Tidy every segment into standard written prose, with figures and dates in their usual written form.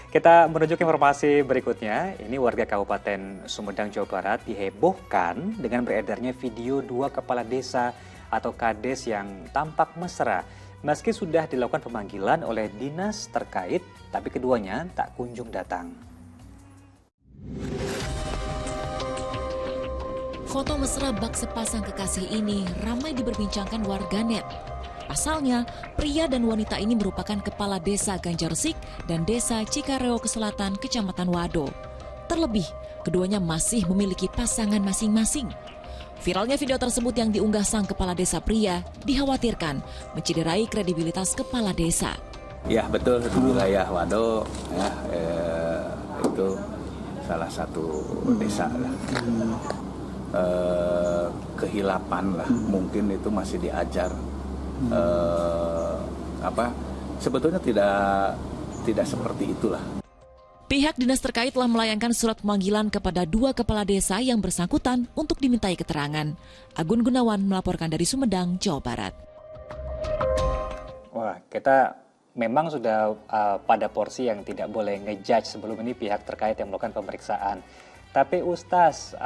Kita menuju ke informasi berikutnya. Ini warga Kabupaten Sumedang, Jawa Barat dihebohkan dengan beredarnya video dua kepala desa atau kades yang tampak mesra. Meski sudah dilakukan pemanggilan oleh dinas terkait, tapi keduanya tak kunjung datang. Foto mesra bak sepasang kekasih ini ramai diperbincangkan warganet. Pasalnya, pria dan wanita ini merupakan kepala desa Ganjarsik dan desa Cikareo Selatan, Kecamatan Wado. Terlebih, keduanya masih memiliki pasangan masing-masing. Viralnya video tersebut yang diunggah sang kepala desa pria dikhawatirkan mencederai kredibilitas kepala desa. Ya betul, di wilayah Wado ya, itu salah satu desa lah. Kehilapan lah, mungkin itu masih diajar. Sebetulnya tidak seperti itulah. Pihak dinas terkait telah melayangkan surat pemanggilan kepada dua kepala desa yang bersangkutan untuk dimintai keterangan. Agun Gunawan melaporkan dari Sumedang, Jawa Barat. Wah, kita memang sudah pada porsi yang tidak boleh ngejudge sebelum ini pihak terkait yang melakukan pemeriksaan. Tapi Ustaz,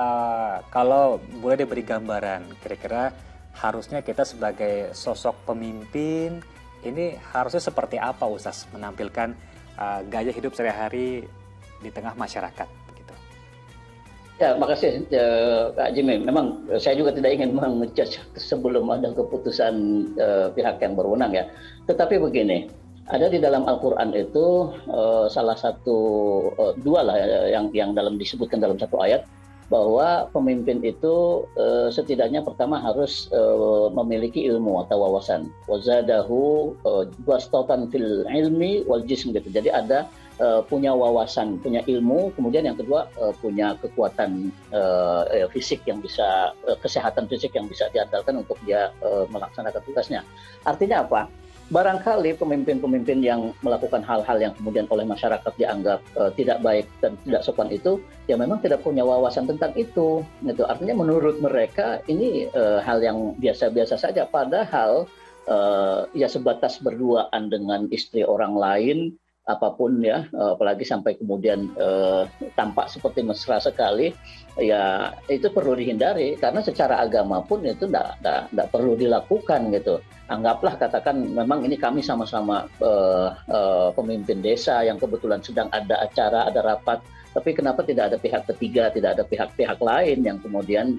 kalau boleh diberi gambaran, kira-kira harusnya kita sebagai sosok pemimpin ini harusnya seperti apa Ustaz menampilkan gaya hidup sehari-hari di tengah masyarakat begitu. Ya, makasih Kak Jimmy. Memang saya juga tidak ingin mengejudge sebelum ada keputusan pihak yang berwenang ya. Tetapi begini, ada di dalam Al-Quran itu salah satu dua lah yang disebutkan dalam satu ayat, bahwa pemimpin itu setidaknya pertama harus memiliki ilmu atau wawasan. Wazadahu bastatan fil ilmi wal jism gitu. Jadi ada punya wawasan, punya ilmu, kemudian yang kedua punya kekuatan fisik yang bisa, kesehatan fisik yang bisa diandalkan untuk dia melaksanakan tugasnya. Artinya apa? Barangkali pemimpin-pemimpin yang melakukan hal-hal yang kemudian oleh masyarakat dianggap tidak baik dan tidak sopan itu, ya memang tidak punya wawasan tentang itu. Gitu. Artinya menurut mereka ini hal yang biasa-biasa saja. Padahal ya sebatas berduaan dengan istri orang lain, apapun ya, apalagi sampai kemudian tampak seperti mesra sekali, ya itu perlu dihindari karena secara agama pun itu tidak perlu dilakukan gitu. Anggaplah katakan memang ini kami sama-sama pemimpin desa yang kebetulan sedang ada acara, ada rapat, tapi kenapa tidak ada pihak ketiga, tidak ada pihak-pihak lain yang kemudian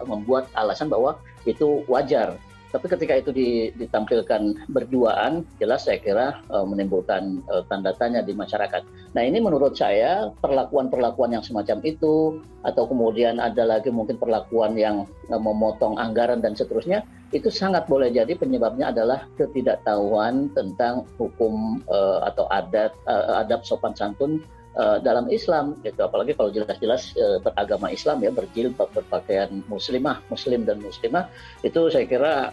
membuat alasan bahwa itu wajar. Tapi ketika itu ditampilkan berduaan, jelas saya kira menimbulkan tanda tanya di masyarakat. Nah ini menurut saya perlakuan-perlakuan yang semacam itu, atau kemudian ada lagi mungkin perlakuan yang memotong anggaran dan seterusnya, itu sangat boleh jadi penyebabnya adalah ketidaktahuan tentang hukum atau adab sopan santun dalam Islam gitu. Apalagi kalau jelas-jelas beragama Islam ya, berjilbab, berpakaian muslim dan muslimah, itu saya kira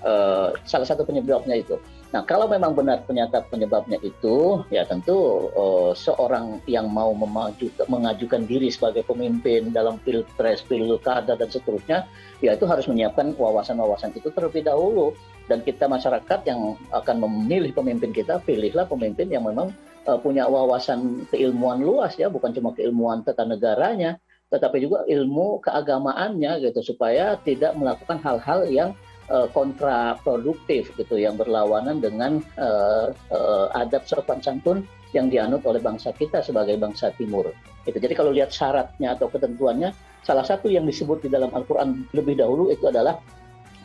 salah satu penyebabnya itu. Nah kalau memang benar ternyata penyebabnya itu, ya tentu seorang yang mau mengajukan diri sebagai pemimpin dalam pilpres, pilkada dan seterusnya, ya itu harus menyiapkan wawasan-wawasan itu terlebih dahulu. Dan kita masyarakat yang akan memilih pemimpin kita, pilihlah pemimpin yang memang punya wawasan keilmuan luas ya, bukan cuma keilmuan tata negaranya, tetapi juga ilmu keagamaannya gitu, supaya tidak melakukan hal-hal yang kontraproduktif gitu, yang berlawanan dengan adab sopan santun yang dianut oleh bangsa kita sebagai bangsa Timur. Gitu. Jadi kalau lihat syaratnya atau ketentuannya, salah satu yang disebut di dalam Al-Quran lebih dahulu itu adalah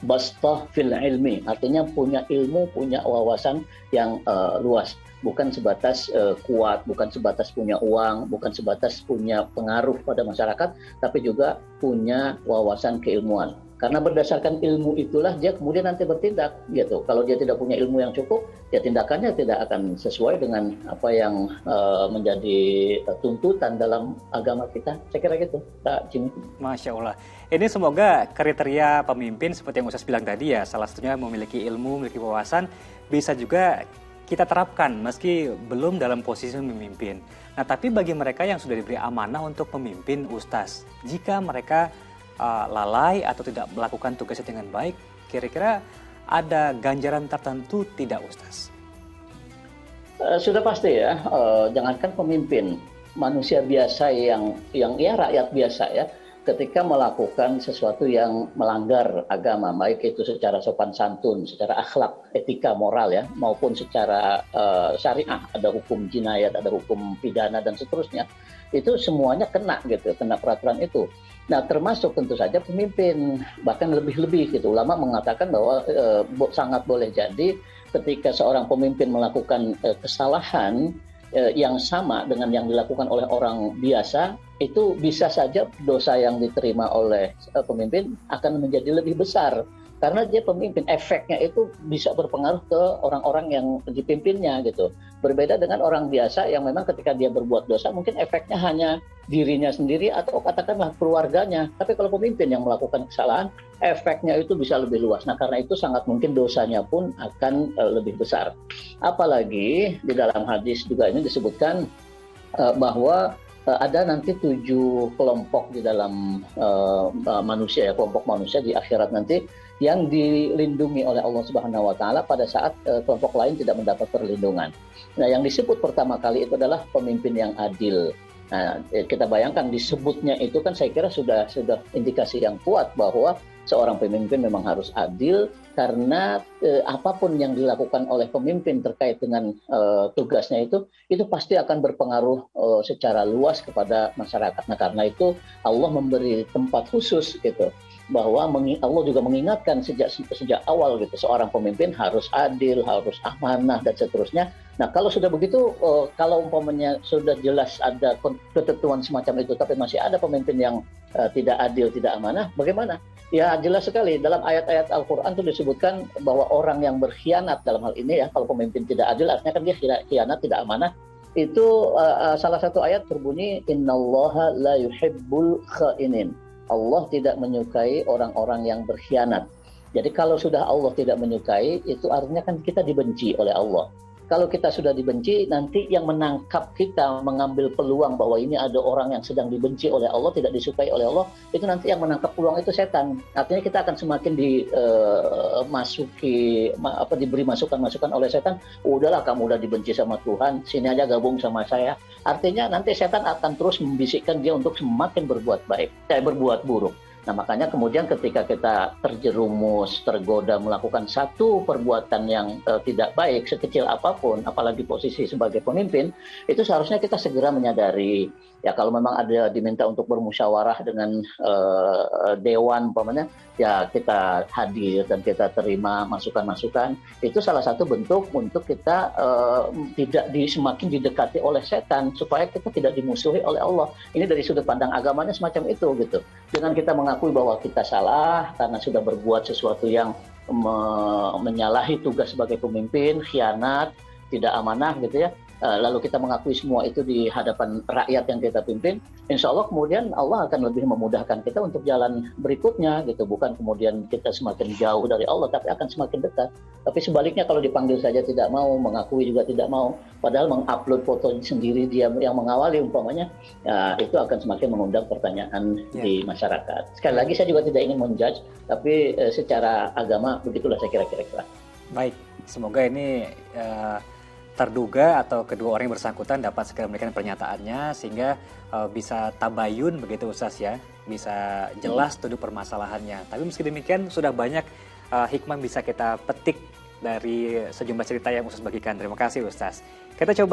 bastah fil ilmi, artinya punya ilmu, punya wawasan yang luas. Bukan sebatas kuat, bukan sebatas punya uang, bukan sebatas punya pengaruh pada masyarakat, tapi juga punya wawasan keilmuan. Karena berdasarkan ilmu itulah dia kemudian nanti bertindak gitu. Kalau dia tidak punya ilmu yang cukup, ya tindakannya tidak akan sesuai dengan apa yang menjadi tuntutan dalam agama kita. Saya kira gitu, Kak Jimmy. Masya Allah. Ini semoga kriteria pemimpin seperti yang Ustaz bilang tadi ya, salah satunya memiliki ilmu, memiliki wawasan, bisa juga kita terapkan meski belum dalam posisi memimpin. Nah, tapi bagi mereka yang sudah diberi amanah untuk memimpin Ustaz, jika mereka lalai atau tidak melakukan tugasnya dengan baik, kira-kira ada ganjaran tertentu tidak Ustaz? Sudah pasti ya, jangankan pemimpin, manusia biasa yang ya rakyat biasa ya, ketika melakukan sesuatu yang melanggar agama, baik itu secara sopan santun, secara akhlak, etika, moral ya, maupun secara syariah, ada hukum jinayat, ada hukum pidana dan seterusnya, itu semuanya kena gitu, kena peraturan itu. Nah, termasuk tentu saja pemimpin, bahkan lebih-lebih gitu. Ulama mengatakan bahwa sangat boleh jadi ketika seorang pemimpin melakukan kesalahan yang sama dengan yang dilakukan oleh orang biasa, itu bisa saja dosa yang diterima oleh pemimpin akan menjadi lebih besar. Karena dia pemimpin, efeknya itu bisa berpengaruh ke orang-orang yang dipimpinnya gitu. Berbeda dengan orang biasa yang memang ketika dia berbuat dosa, mungkin efeknya hanya dirinya sendiri atau katakanlah keluarganya. Tapi kalau pemimpin yang melakukan kesalahan, efeknya itu bisa lebih luas. Nah, karena itu sangat mungkin dosanya pun akan lebih besar. Apalagi di dalam hadis juga ini disebutkan bahwa ada nanti 7 kelompok di dalam manusia ya, kelompok manusia di akhirat nanti yang dilindungi oleh Allah Subhanahu wa taala pada saat kelompok lain tidak mendapat perlindungan. Nah, yang disebut pertama kali itu adalah pemimpin yang adil. Nah, kita bayangkan disebutnya itu kan saya kira sudah indikasi yang kuat bahwa seorang pemimpin memang harus adil, karena apapun yang dilakukan oleh pemimpin terkait dengan tugasnya itu pasti akan berpengaruh secara luas kepada masyarakat. Nah, karena itu Allah memberi tempat khusus gitu, bahwa Allah juga mengingatkan sejak awal gitu, seorang pemimpin harus adil, harus amanah dan seterusnya. Nah, kalau sudah begitu, kalau umpamanya sudah jelas ada ketentuan semacam itu, tapi masih ada pemimpin yang tidak adil, tidak amanah, bagaimana? Ya, jelas sekali dalam ayat-ayat Al-Quran itu disebutkan bahwa orang yang berkhianat dalam hal ini ya, kalau pemimpin tidak adil artinya kan dia khianat, tidak amanah. Itu salah satu ayat berbunyi, Innallaha la yuhibbul khainin. Allah tidak menyukai orang-orang yang berkhianat. Jadi kalau sudah Allah tidak menyukai, itu artinya kan kita dibenci oleh Allah. Kalau kita sudah dibenci, nanti yang menangkap kita mengambil peluang bahwa ini ada orang yang sedang dibenci oleh Allah, tidak disukai oleh Allah, itu nanti yang menangkap peluang itu setan. Artinya kita akan semakin diberi masukan-masukan oleh setan. Udahlah, kamu udah dibenci sama Tuhan, sini aja gabung sama saya. Artinya nanti setan akan terus membisikkan dia untuk semakin berbuat berbuat buruk. Nah, makanya kemudian ketika kita terjerumus, tergoda melakukan satu perbuatan yang tidak baik, sekecil apapun, apalagi posisi sebagai pemimpin, itu seharusnya kita segera menyadari, ya kalau memang ada diminta untuk bermusyawarah dengan dewan umpamanya, ya kita hadir dan kita terima masukan-masukan. Itu salah satu bentuk untuk kita tidak semakin didekati oleh setan, supaya kita tidak dimusuhi oleh Allah. Ini dari sudut pandang agamanya semacam itu gitu. Dengan kita mengakui bahwa kita salah karena sudah berbuat sesuatu yang menyalahi tugas sebagai pemimpin, khianat, tidak amanah gitu ya. Lalu kita mengakui semua itu di hadapan rakyat yang kita pimpin, insya Allah kemudian Allah akan lebih memudahkan kita untuk jalan berikutnya gitu. Bukan kemudian kita semakin jauh dari Allah, tapi akan semakin dekat. Tapi sebaliknya kalau dipanggil saja tidak mau, mengakui juga tidak mau, padahal mengupload foto sendiri dia yang mengawali umpamanya, ya, itu akan semakin mengundang pertanyaan di masyarakat. Sekali lagi saya juga tidak ingin menjudge, tapi secara agama begitulah saya kira-kira. Baik, semoga ini terduga atau kedua orang yang bersangkutan dapat segera memberikan pernyataannya sehingga bisa tabayun begitu Ustaz ya, bisa jelas duduk permasalahannya. Tapi meski demikian sudah banyak hikmah bisa kita petik dari sejumlah cerita yang Ustaz bagikan. Terima kasih Ustaz. Kita coba